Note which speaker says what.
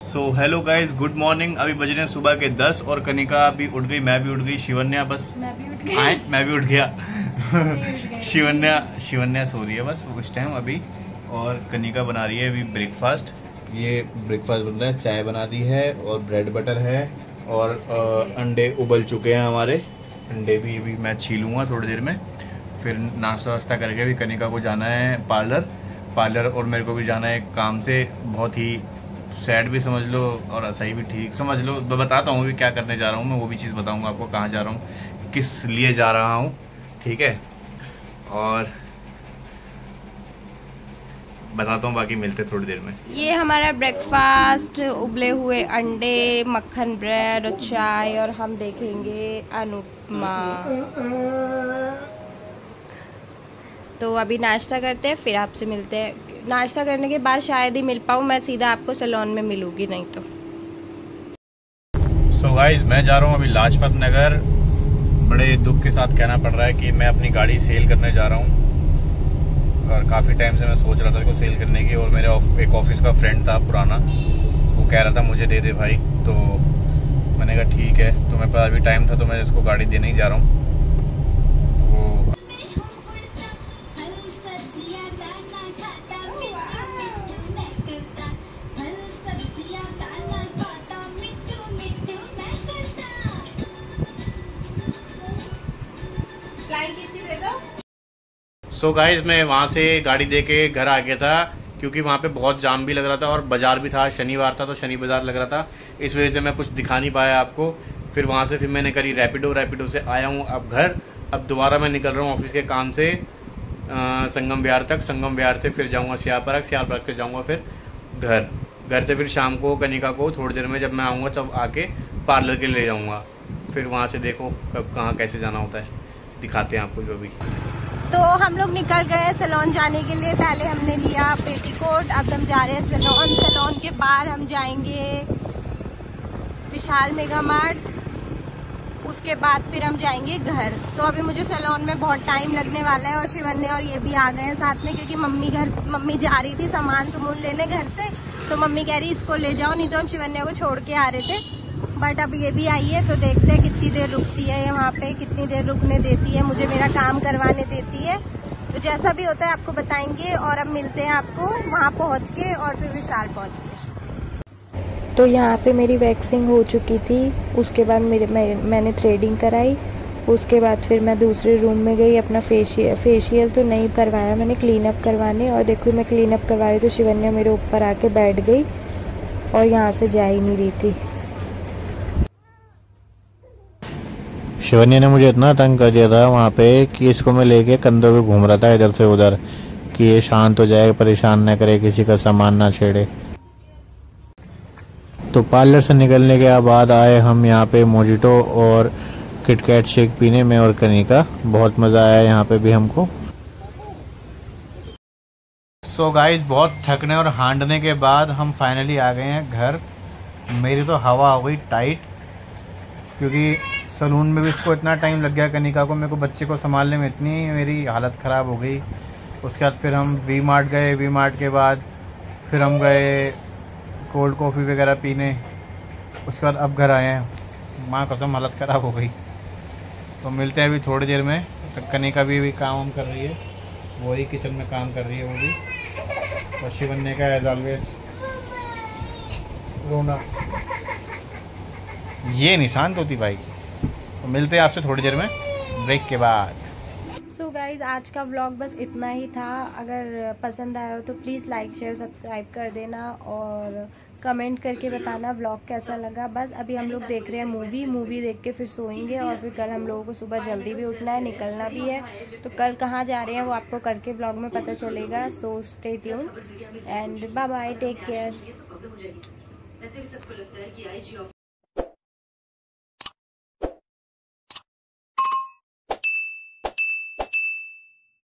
Speaker 1: So hello guys, good morning. अभी बज रहे हैं सुबह के 10 और कनिका अभी उठ गई, मैं भी उठ गई, शिवन्या बस मैं भी उठ गया शिवन्या सो रही है बस कुछ टाइम अभी। और कनिका बना रही है अभी ब्रेकफास्ट। ये ब्रेकफास्ट बन रहा है, चाय बना दी है और ब्रेड बटर है और अंडे उबल चुके हैं हमारे। अंडे भी अभी मैं छीलूँगा थोड़ी देर में। फिर नाश्ता वास्ता करके भी कनिका को जाना है पार्लर और मेरे को भी जाना है काम से। बहुत ही सैड भी समझ लो और सही भी ठीक समझ लो। मैं बताता हूँ अभी क्या करने जा रहा हूँ, मैं वो भी चीज़ बताऊँगा आपको, कहाँ जा रहा हूँ, किस लिए जा रहा हूँ, ठीक है। और बताता हूँ, बाकी मिलते थोड़ी देर में।
Speaker 2: ये हमारा ब्रेकफास्ट, उबले हुए अंडे, मक्खन ब्रेड और चाय, और हम देखेंगे अनुपमा। तो अभी नाश्ता करते हैं, फिर आपसे मिलते हैं। नाश्ता करने के बाद शायद ही मिल पाऊँ, मैं सीधा आपको सैलून में मिलूंगी, नहीं तो।
Speaker 1: सो गाइज, मैं जा रहा हूँ अभी लाजपत नगर। बड़े दुख के साथ कहना पड़ रहा है कि मैं अपनी गाड़ी सेल करने जा रहा हूँ। और काफ़ी टाइम से मैं सोच रहा था इसको सेल करने की। और मेरे एक ऑफिस का फ्रेंड था पुराना, वो कह रहा था मुझे दे दे भाई। तो मैंने कहा ठीक है। तो मेरे पास अभी टाइम था तो मैं इसको गाड़ी देने ही जा रहा हूँ। सो गाइज, मैं वहाँ से गाड़ी दे के घर आ गया था क्योंकि वहाँ पे बहुत जाम भी लग रहा था और बाज़ार भी था, शनिवार था तो शनि बाज़ार लग रहा था। इस वजह से मैं कुछ दिखा नहीं पाया आपको। फिर वहाँ से फिर मैंने करी रैपिडो से आया हूँ अब घर। अब दोबारा मैं निकल रहा हूँ ऑफिस के काम से संगम विहार तक। संगम विहार से फिर जाऊँगा सियाल पार्क से जाऊँगा फिर घर से फिर शाम को कनिका को थोड़ी देर में जब मैं आऊँगा तब आके पार्लर के ले जाऊँगा। फिर वहाँ से देखो कब कहाँ कैसे जाना होता है, दिखाते हैं आपको जो भी।
Speaker 2: तो हम लोग निकल गए सैलून जाने के लिए। पहले हमने लिया पेटीकोट, अब हम जा रहे हैं सैलून के बाहर हम जाएंगे विशाल मेगा मार्ट, उसके बाद फिर हम जाएंगे घर। तो अभी मुझे सैलून में बहुत टाइम लगने वाला है और शिवन्या और ये भी आ गए हैं साथ में, क्योंकि मम्मी जा रही थी सामान लेने घर से। तो मम्मी कह रही इसको ले जाओ, नहीं तो हम शिवन्या को छोड़ के आ रहे थे। बट अब ये भी आई है तो देखते हैं कितनी देर रुकती है ये वहाँ पे, कितनी देर रुकने देती है, मुझे मेरा काम करवाने देती है। तो जैसा भी होता है आपको बताएंगे। और अब मिलते हैं आपको वहाँ पहुँच के और फिर विशाल पहुँच के। तो यहाँ पे मेरी वैक्सिंग हो चुकी थी, उसके बाद मैंने थ्रेडिंग कराई। उसके बाद फिर मैं दूसरे रूम में गई अपना फेशियल तो नहीं करवाया मैंने, क्लीनअप करवाने। और देखो मैं क्लीनअप करवा रही तो शिवन्या मेरे ऊपर आके बैठ गई और यहाँ से जा ही नहीं रही थी।
Speaker 1: शिवन्या ने मुझे इतना तंग कर दिया था वहाँ पे कि इसको मैं लेके कंधों पे घूम रहा था इधर से उधर कि ये शांत हो जाए, परेशान न करे, किसी का सामान ना छेड़े। तो पार्लर से निकलने के बाद आए हम यहाँ पे मोजिटो और किटकैट शेक पीने में और कनिका। बहुत मज़ा आया यहाँ पे भी हमको। सो गाइस, बहुत थकने और हांडने के बाद हम फाइनली आ गए हैं घर। मेरी तो हवा हो गई टाइट क्योंकि सलून में भी इसको इतना टाइम लग गया कनिका को, मेरे को बच्चे को संभालने में इतनी मेरी हालत ख़राब हो गई। उसके बाद फिर हम वी मार्ट गए, वी मार्ट के बाद फिर हम गए कोल्ड कॉफ़ी वगैरह पीने। उसके बाद अब घर आए हैं, माँ कसम हालत ख़राब हो गई। तो मिलते हैं अभी थोड़ी देर में। तो कनिका भी काम कर रही है, वही किचन में काम कर रही है वो भी। और शिवन्या का एज ऑलवेज रोना, ये निशान होती भाई। तो मिलते हैं आपसे थोड़ी देर में ब्रेक के बाद।
Speaker 2: सो गाइज, आज का व्लॉग बस इतना ही था। अगर पसंद आया हो तो प्लीज़ लाइक शेयर सब्सक्राइब कर देना और कमेंट करके बताना व्लॉग कैसा लगा। बस अभी हम लोग देख रहे हैं मूवी देख के फिर सोएंगे। और फिर कल हम लोगों को सुबह जल्दी भी उठना है, निकलना भी है। तो कल कहाँ जा रहे हैं वो आपको कल के व्लॉग में पता चलेगा। So stay tuned and bye bye, take care.